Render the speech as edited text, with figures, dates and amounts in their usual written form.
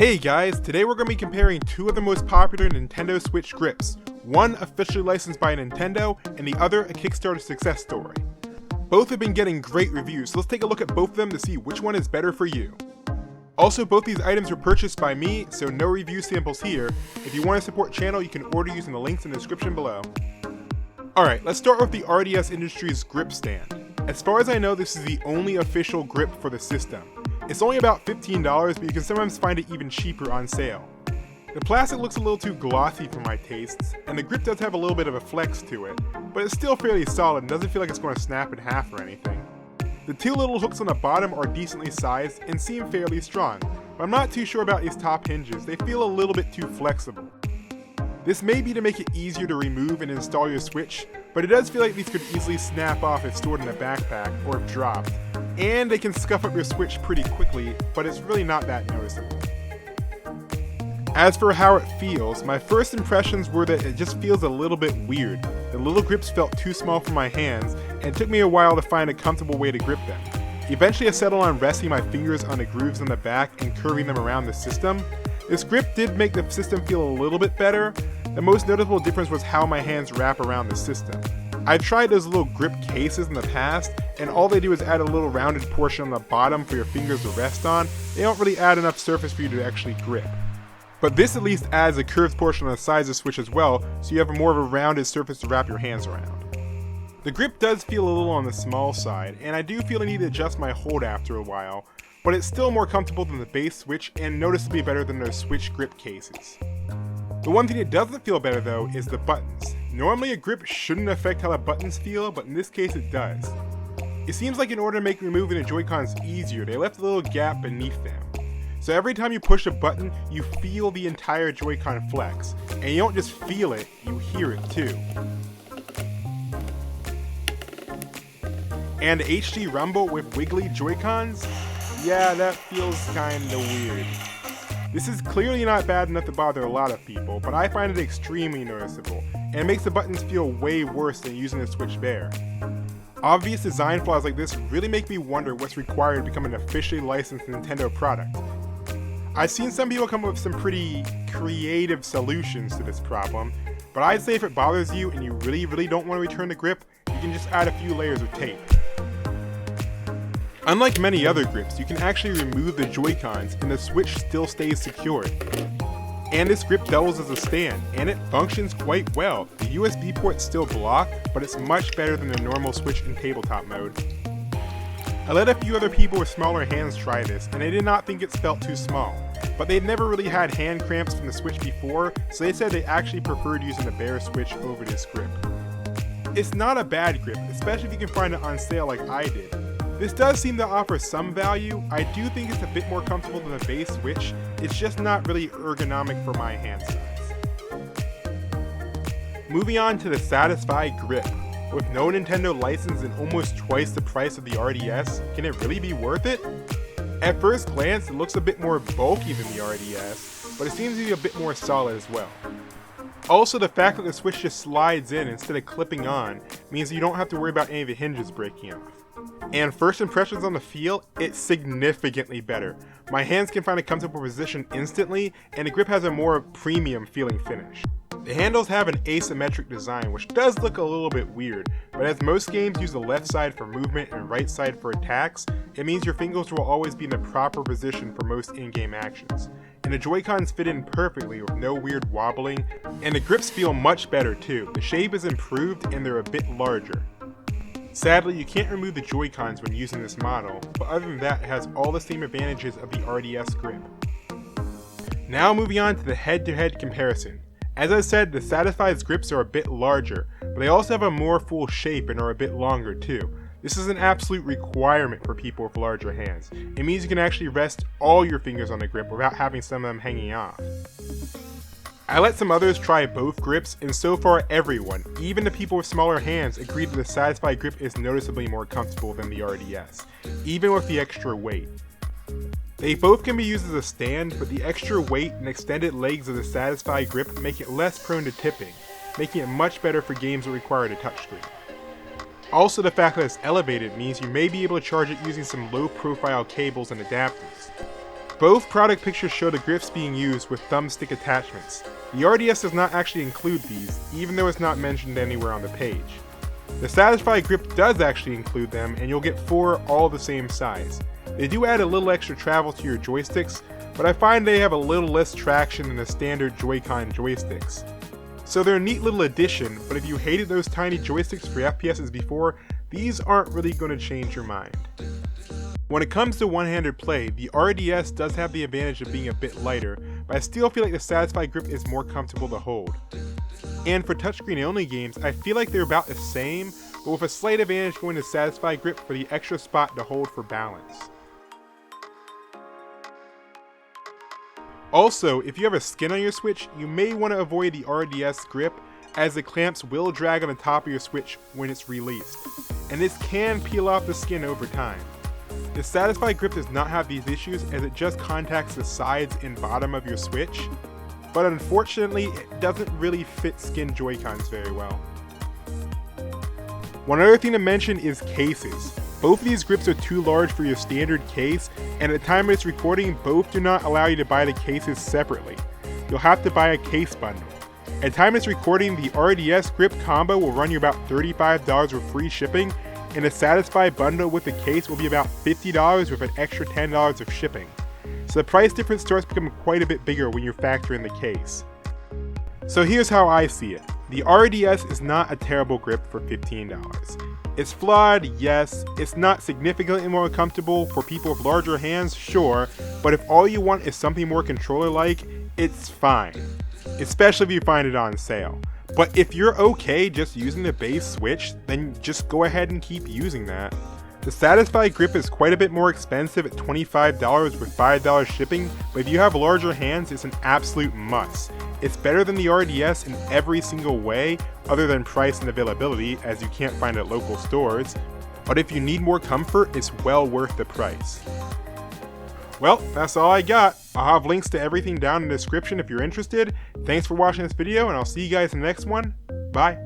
Hey guys, today we're going to be comparing two of the most popular Nintendo Switch grips, one officially licensed by Nintendo and the other a Kickstarter success story. Both have been getting great reviews, so let's take a look at both of them to see which one is better for you. Also, both these items were purchased by me, so no review samples here. If you want to support the channel, you can order using the links in the description below. Alright, let's start with the RDS Industries GripStand. As far as I know, this is the only official grip for the system. It's only about $15, but you can sometimes find it even cheaper on sale. The plastic looks a little too glossy for my tastes, and the grip does have a little bit of a flex to it, but it's still fairly solid and doesn't feel like it's going to snap in half or anything. The two little hooks on the bottom are decently sized and seem fairly strong, but I'm not too sure about these top hinges. They feel a little bit too flexible. This may be to make it easier to remove and install your Switch, but it does feel like these could easily snap off if stored in a backpack or if dropped, and they can scuff up your Switch pretty quickly, but it's really not that noticeable. As for how it feels, my first impressions were that it just feels a little bit weird. The little grips felt too small for my hands, and it took me a while to find a comfortable way to grip them. Eventually I settled on resting my fingers on the grooves on the back and curving them around the system. This grip did make the system feel a little bit better. The most noticeable difference was how my hands wrap around the system. I've tried those little grip cases in the past, and all they do is add a little rounded portion on the bottom for your fingers to rest on. They don't really add enough surface for you to actually grip. But this at least adds a curved portion on the sides of the Switch as well, so you have more of a rounded surface to wrap your hands around. The grip does feel a little on the small side, and I do feel I need to adjust my hold after a while, but it's still more comfortable than the base Switch and noticeably better than those Switch grip cases. The one thing that doesn't feel better though is the buttons. Normally a grip shouldn't affect how the buttons feel, but in this case it does. It seems like in order to make removing the Joy-Cons easier, they left a little gap beneath them. So every time you push a button, you feel the entire Joy-Con flex. And you don't just feel it, you hear it too. And HD rumble with wiggly Joy-Cons? Yeah, that feels kinda weird. This is clearly not bad enough to bother a lot of people, but I find it extremely noticeable, and it makes the buttons feel way worse than using the Switch bare. Obvious design flaws like this really make me wonder what's required to become an officially licensed Nintendo product. I've seen some people come up with some pretty creative solutions to this problem, but I'd say if it bothers you and you really don't want to return the grip, you can just add a few layers of tape. Unlike many other grips, you can actually remove the Joy-Cons and the Switch still stays secured. And this grip doubles as a stand, and it functions quite well. The USB port's still blocked, but it's much better than the normal Switch in tabletop mode. I let a few other people with smaller hands try this, and they did not think it felt too small. But they'd never really had hand cramps from the Switch before, so they said they actually preferred using the bare Switch over this grip. It's not a bad grip, especially if you can find it on sale like I did. This does seem to offer some value. I do think it's a bit more comfortable than the base Switch, it's just not really ergonomic for my hand size. Moving on to the Satisfye Grip. With no Nintendo license and almost twice the price of the RDS, can it really be worth it? At first glance, it looks a bit more bulky than the RDS, but it seems to be a bit more solid as well. Also, the fact that the Switch just slides in instead of clipping on means that you don't have to worry about any of the hinges breaking off. And first impressions on the feel, it's significantly better. My hands can find a comfortable position instantly, and the grip has a more premium feeling finish. The handles have an asymmetric design, which does look a little bit weird, but as most games use the left side for movement and right side for attacks, it means your fingers will always be in the proper position for most in-game actions. And the Joy-Cons fit in perfectly with no weird wobbling, and the grips feel much better too. The shape is improved and they're a bit larger. Sadly, you can't remove the Joy-Cons when using this model, but other than that, it has all the same advantages of the RDS grip. Now moving on to the head-to-head comparison. As I said, the Satisfye's grips are a bit larger, but they also have a more full shape and are a bit longer too. This is an absolute requirement for people with larger hands. It means you can actually rest all your fingers on the grip without having some of them hanging off. I let some others try both grips, and so far everyone, even the people with smaller hands, agreed that the Satisfye grip is noticeably more comfortable than the RDS, even with the extra weight. They both can be used as a stand, but the extra weight and extended legs of the Satisfye grip make it less prone to tipping, making it much better for games that require a touchscreen. Also, the fact that it's elevated means you may be able to charge it using some low profile cables and adapters. Both product pictures show the grips being used with thumbstick attachments. The RDS does not actually include these, even though it's not mentioned anywhere on the page. The Satisfye grip does actually include them, and you'll get 4 all the same size. They do add a little extra travel to your joysticks, but I find they have a little less traction than the standard Joy-Con joysticks. So they're a neat little addition, but if you hated those tiny joysticks for FPSs before, these aren't really going to change your mind. When it comes to one-handed play, the RDS does have the advantage of being a bit lighter, but I still feel like the Satisfye grip is more comfortable to hold. And for touchscreen only games, I feel like they're about the same, but with a slight advantage going to Satisfye grip for the extra spot to hold for balance. Also, if you have a skin on your Switch, you may want to avoid the RDS grip, as the clamps will drag on the top of your Switch when it's released, and this can peel off the skin over time. The Satisfye grip does not have these issues as it just contacts the sides and bottom of your Switch, but unfortunately it doesn't really fit skin Joy-Cons very well. One other thing to mention is cases. Both of these grips are too large for your standard case, and at the time of this recording, both do not allow you to buy the cases separately. You'll have to buy a case bundle. At the time of this recording, the RDS grip combo will run you about $35 with free shipping, and the Satisfye bundle with the case will be about $50 with an extra $10 of shipping. So the price difference starts becoming quite a bit bigger when you factor in the case. So here's how I see it. The RDS is not a terrible grip for $15. It's flawed, yes. It's not significantly more comfortable for people with larger hands, sure, but if all you want is something more controller-like, it's fine. Especially if you find it on sale. But if you're okay just using the base Switch, then just go ahead and keep using that. The Satisfye grip is quite a bit more expensive at $25 with $5 shipping, but if you have larger hands, it's an absolute must. It's better than the RDS in every single way, other than price and availability, as you can't find it at local stores, but if you need more comfort, it's well worth the price. Well, that's all I got. I'll have links to everything down in the description if you're interested. Thanks for watching this video, and I'll see you guys in the next one. Bye.